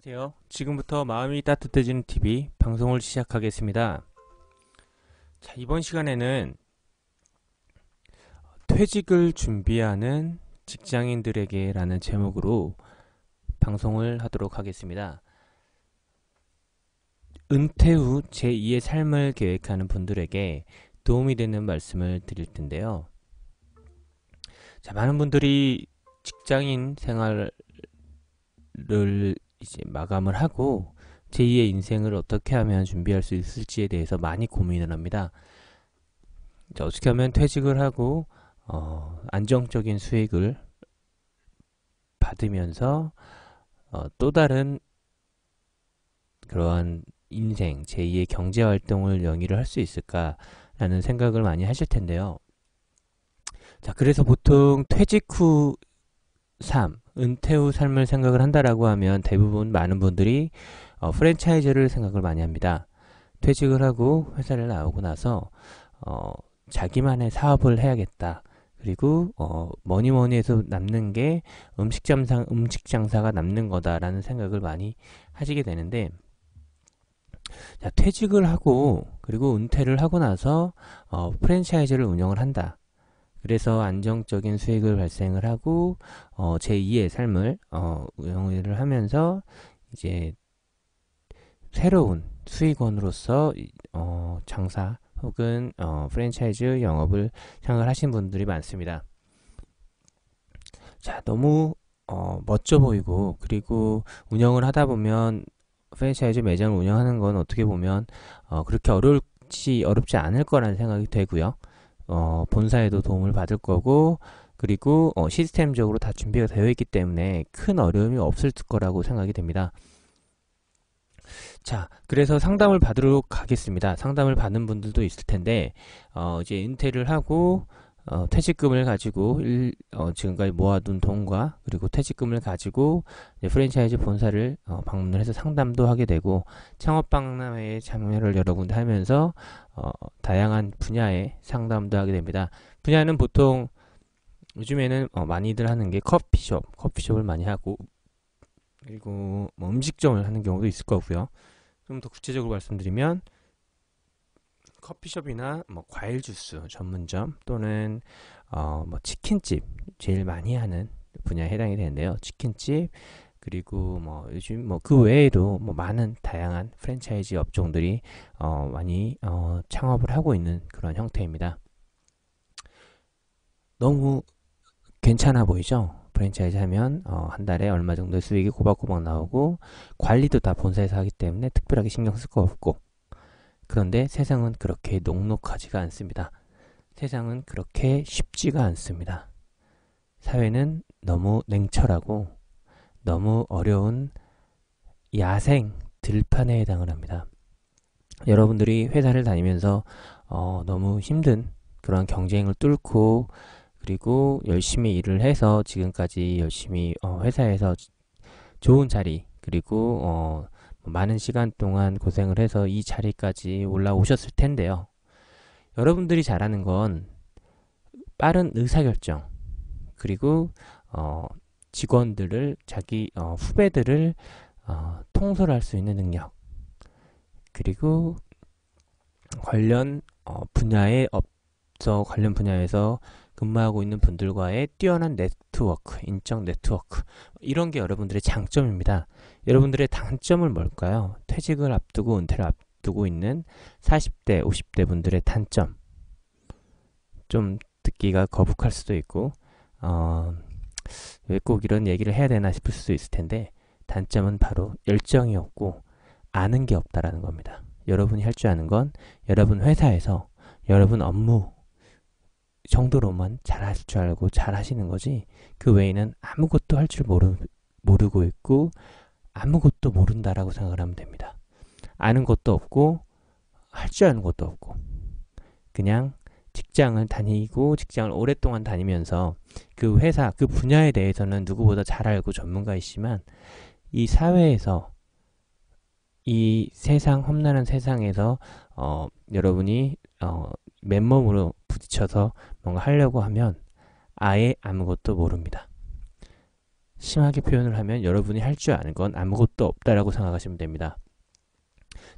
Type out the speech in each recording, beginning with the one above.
안녕하세요. 지금부터 마음이 따뜻해지는 TV 방송을 시작하겠습니다. 자, 이번 시간에는 퇴직을 준비하는 직장인들에게 라는 제목으로 방송을 하도록 하겠습니다. 은퇴 후 제2의 삶을 계획하는 분들에게 도움이 되는 말씀을 드릴 텐데요. 자, 많은 분들이 직장인 생활을 이제 마감을 하고 제2의 인생을 어떻게 하면 준비할 수 있을지에 대해서 많이 고민을 합니다. 어떻게 하면 퇴직을 하고 안정적인 수익을 받으면서 또 다른 그러한 인생, 제2의 경제활동을 영위를 할 수 있을까라는 생각을 많이 하실 텐데요. 자, 그래서 보통 퇴직 후 삶, 은퇴 후 삶을 생각을 한다라고 하면 대부분 많은 분들이 프랜차이즈를 생각을 많이 합니다. 퇴직을 하고 회사를 나오고 나서 자기만의 사업을 해야겠다. 그리고 뭐니 뭐니 해서 남는 게 음식 장사가 남는 거다라는 생각을 많이 하시게 되는데, 자, 퇴직을 하고 그리고 은퇴를 하고 나서 프랜차이즈를 운영을 한다. 그래서 안정적인 수익을 발생을 하고 제2의 삶을 운영을 하면서 이제 새로운 수익원으로서 장사 혹은 프랜차이즈 영업을 생각을 하신 분들이 많습니다. 자, 너무 멋져 보이고, 그리고 운영을 하다 보면 프랜차이즈 매장을 운영하는 건 어떻게 보면 그렇게 어렵지 않을 거라는 생각이 되고요. 본사에도 도움을 받을 거고, 그리고 시스템적으로 다 준비가 되어 있기 때문에 큰 어려움이 없을 거라고 생각이 됩니다. 자, 그래서 상담을 받으러 가겠습니다. 상담을 받는 분들도 있을 텐데, 이제 은퇴를 하고 퇴직금을 가지고 지금까지 모아둔 돈과 그리고 퇴직금을 가지고 프랜차이즈 본사를 방문을 해서 상담도 하게 되고, 창업박람회에 참여를 여러 군데 하면서 다양한 분야의 상담도 하게 됩니다. 분야는 보통 요즘에는 많이들 하는 게 커피숍을 많이 하고, 그리고 뭐 음식점을 하는 경우도 있을 거고요. 좀 더 구체적으로 말씀드리면 커피숍이나 뭐 과일 주스 전문점 또는 뭐 치킨집, 제일 많이 하는 분야에 해당이 되는데요. 치킨집, 그리고 뭐 요즘 뭐 그 외에도 뭐 많은 다양한 프랜차이즈 업종들이 많이 창업을 하고 있는 그런 형태입니다. 너무 괜찮아 보이죠? 프랜차이즈 하면 한 달에 얼마 정도 수익이 꼬박꼬박 나오고, 관리도 다 본사에서 하기 때문에 특별하게 신경 쓸 거 없고. 그런데 세상은 그렇게 녹록하지가 않습니다. 세상은 그렇게 쉽지가 않습니다. 사회는 너무 냉철하고 너무 어려운 야생 들판에 해당을 합니다. 여러분들이 회사를 다니면서 너무 힘든 그런 경쟁을 뚫고, 그리고 열심히 일을 해서 지금까지 열심히 회사에서 좋은 자리, 그리고 많은 시간 동안 고생을 해서 이 자리까지 올라오셨을 텐데요. 여러분들이 잘하는 건 빠른 의사결정, 그리고 직원들을, 자기 후배들을 통솔할 수 있는 능력, 그리고 관련 관련 분야에서 근무하고 있는 분들과의 뛰어난 네트워크, 인적 네트워크, 이런 게 여러분들의 장점입니다. 여러분들의 단점은 뭘까요? 퇴직을 앞두고 은퇴를 앞두고 있는 40대, 50대 분들의 단점. 좀 듣기가 거북할 수도 있고 왜 꼭 이런 얘기를 해야 되나 싶을 수도 있을 텐데, 단점은 바로 열정이 없고 아는 게 없다라는 겁니다. 여러분이 할 줄 아는 건 여러분 회사에서 여러분 업무 정도로만 잘하실 줄 알고 잘하시는 거지, 그 외에는 아무것도 할 줄 모르고 있고 아무것도 모른다라고 생각을 하면 됩니다. 아는 것도 없고 할 줄 아는 것도 없고, 그냥 직장을 오랫동안 다니면서 그 회사, 그 분야에 대해서는 누구보다 잘 알고 전문가이시지만, 이 사회에서, 이 세상, 험난한 세상에서 여러분이 맨몸으로 부딪혀서 뭔가 하려고 하면 아예 아무것도 모릅니다. 심하게 표현을 하면 여러분이 할 줄 아는 건 아무것도 없다라고 생각하시면 됩니다.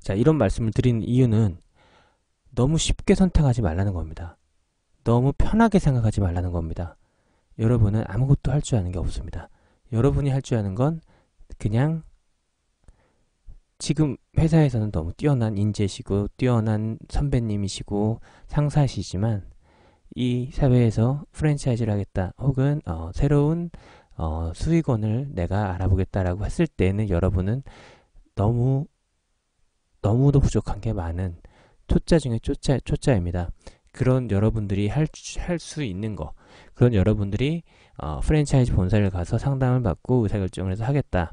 자, 이런 말씀을 드리는 이유는 너무 쉽게 선택하지 말라는 겁니다. 너무 편하게 생각하지 말라는 겁니다. 여러분은 아무것도 할 줄 아는 게 없습니다. 여러분이 할 줄 아는 건 그냥 지금 회사에서는 너무 뛰어난 인재시고 뛰어난 선배님이시고 상사시지만 이 사회에서 프랜차이즈를 하겠다 혹은 새로운 수익원을 내가 알아보겠다라고 했을 때는 여러분은 너무도 부족한 게 많은 초짜 중에 초짜입니다. 그런 여러분들이 할 수 있는 거, 그런 여러분들이 프랜차이즈 본사를 가서 상담을 받고 의사결정을 해서 하겠다.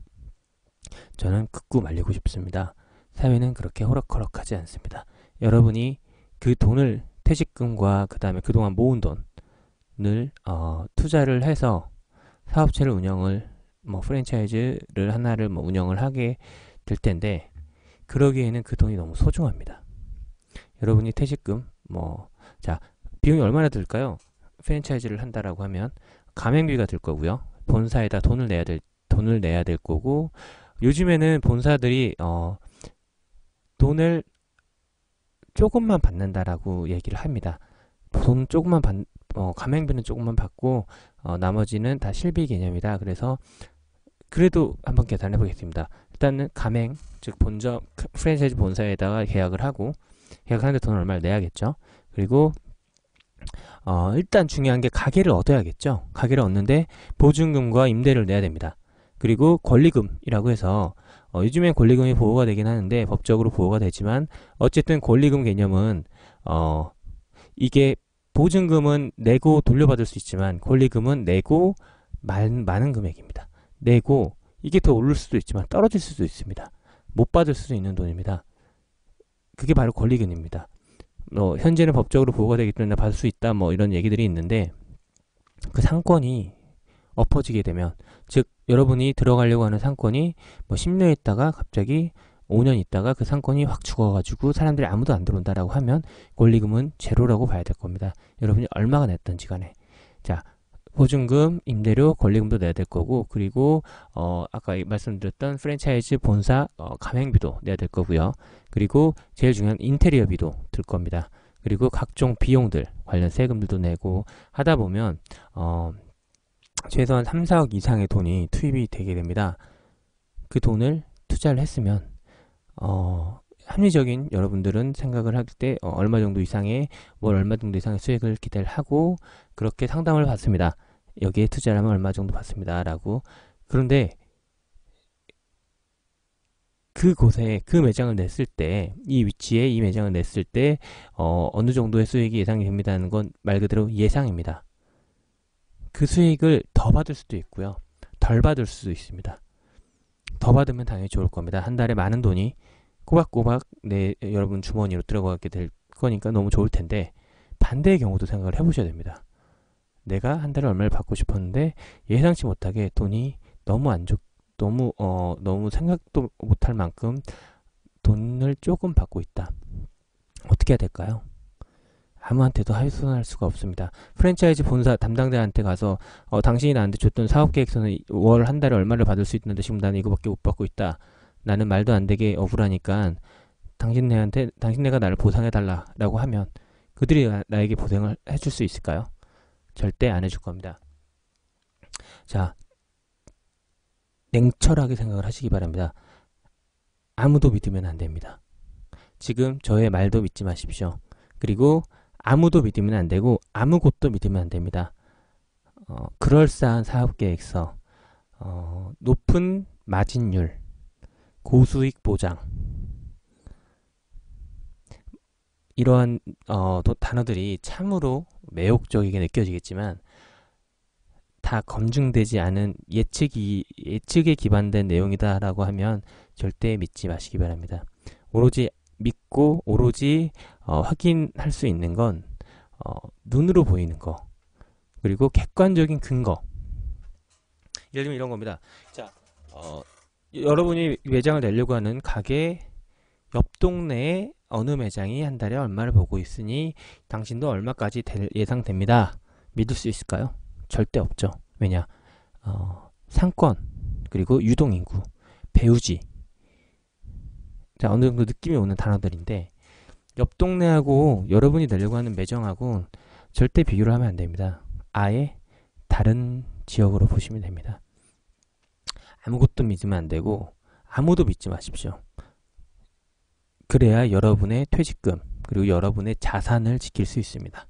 저는 극구 말리고 싶습니다. 사회는 그렇게 호락호락하지 않습니다. 여러분이 그 돈을 퇴직금과 그 다음에 그동안 모은 돈을 투자를 해서 사업체를 운영을 프랜차이즈를 하나를 운영을 하게 될 텐데 그러기에는 그 돈이 너무 소중합니다. 여러분이 퇴직금 자, 비용이 얼마나 들까요? 프랜차이즈를 한다라고 하면 가맹비가 들 거고요. 본사에다 돈을 내야 될 거고 요즘에는 본사들이 돈을 조금만 받는다라고 얘기를 합니다. 돈 조금만 가맹비는 조금만 받고 나머지는 다 실비 개념이다. 그래서 그래도 한번 계산해 보겠습니다. 일단은 가맹 즉 본점 프랜차이즈 본사에다가 계약을 하고 계약하는데 돈을 얼마를 내야겠죠. 그리고 일단 중요한 게 가게를 얻어야겠죠. 가게를 얻는데 보증금과 임대료를 내야 됩니다. 그리고 권리금이라고 해서 요즘엔 권리금이 보호가 되긴 하는데 법적으로 보호가 되지만 어쨌든 권리금 개념은 이게 보증금은 내고 돌려받을 수 있지만 권리금은 내고 많은 금액입니다. 내고 이게 더 오를 수도 있지만 떨어질 수도 있습니다. 못 받을 수도 있는 돈입니다. 그게 바로 권리금입니다. 현재는 법적으로 보호가 되기 때문에 받을 수 있다 이런 얘기들이 있는데 그 상권이 엎어지게 되면 즉 여러분이 들어가려고 하는 상권이 10년 있다가 갑자기 5년 있다가 그 상권이 확 죽어가지고 사람들이 아무도 안 들어온다라고 하면 권리금은 제로라고 봐야 될 겁니다. 여러분이 얼마가 냈던지 간에. 자, 보증금, 임대료, 권리금도 내야 될 거고 그리고 아까 말씀드렸던 프랜차이즈 본사 가맹비도 내야 될 거고요. 그리고 제일 중요한 인테리어비도 들 겁니다. 그리고 각종 비용들 관련 세금들도 내고 하다 보면 최소한 3, 4억 이상의 돈이 투입이 되게 됩니다. 그 돈을 투자를 했으면 합리적인 여러분들은 생각을 할 때 얼마 정도 이상의 얼마 정도 이상의 수익을 기대를 하고 그렇게 상담을 받습니다. 여기에 투자를 하면 얼마 정도 받습니다. 라고. 그런데 그곳에 그 매장을 냈을 때 이 위치에 이 매장을 냈을 때 어느 정도의 수익이 예상이 됩니다는 건 말 그대로 예상입니다. 그 수익을 더 받을 수도 있고요. 덜 받을 수도 있습니다. 더 받으면 당연히 좋을 겁니다. 한 달에 많은 돈이 꼬박꼬박 여러분 주머니로 들어가게 될 거니까 너무 좋을 텐데 반대의 경우도 생각을 해보셔야 됩니다. 내가 한 달에 얼마를 받고 싶었는데 예상치 못하게 돈이 너무 생각도 못할 만큼 돈을 조금 받고 있다. 어떻게 해야 될까요? 아무한테도 하소연할 수가 없습니다. 프랜차이즈 본사 담당자한테 가서 당신이 나한테 줬던 사업계획서는 월 한 달에 얼마를 받을 수 있는데 지금 나는 이거밖에 못 받고 있다. 나는 말도 안 되게 억울하니까 당신네가 나를 보상해달라 라고 하면 그들이 나에게 보상을 해줄 수 있을까요? 절대 안 해줄 겁니다. 자, 냉철하게 생각을 하시기 바랍니다. 아무도 믿으면 안 됩니다. 지금 저의 말도 믿지 마십시오. 그리고 아무도 믿으면 안 되고 아무것도 믿으면 안 됩니다. 그럴싸한 사업계획서, 높은 마진율, 고수익 보장 이러한 단어들이 참으로 매혹적이게 느껴지겠지만 다 검증되지 않은 예측에 기반된 내용이다라고 하면 절대 믿지 마시기 바랍니다. 오로지 믿고 오로지 확인할 수 있는 건 눈으로 보이는 거 그리고 객관적인 근거. 예를 들면 이런 겁니다. 자, 여러분이 매장을 내려고 하는 가게 옆 동네에 어느 매장이 한 달에 얼마를 보고 있으니 당신도 얼마까지 예상됩니다. 믿을 수 있을까요? 절대 없죠. 왜냐? 상권, 그리고 유동인구, 배우지. 자, 어느 정도 느낌이 오는 단어들인데 옆 동네하고 여러분이 내려고 하는 매정하고 절대 비교를 하면 안 됩니다. 아예 다른 지역으로 보시면 됩니다. 아무것도 믿으면 안 되고 아무도 믿지 마십시오. 그래야 여러분의 퇴직금 그리고 여러분의 자산을 지킬 수 있습니다.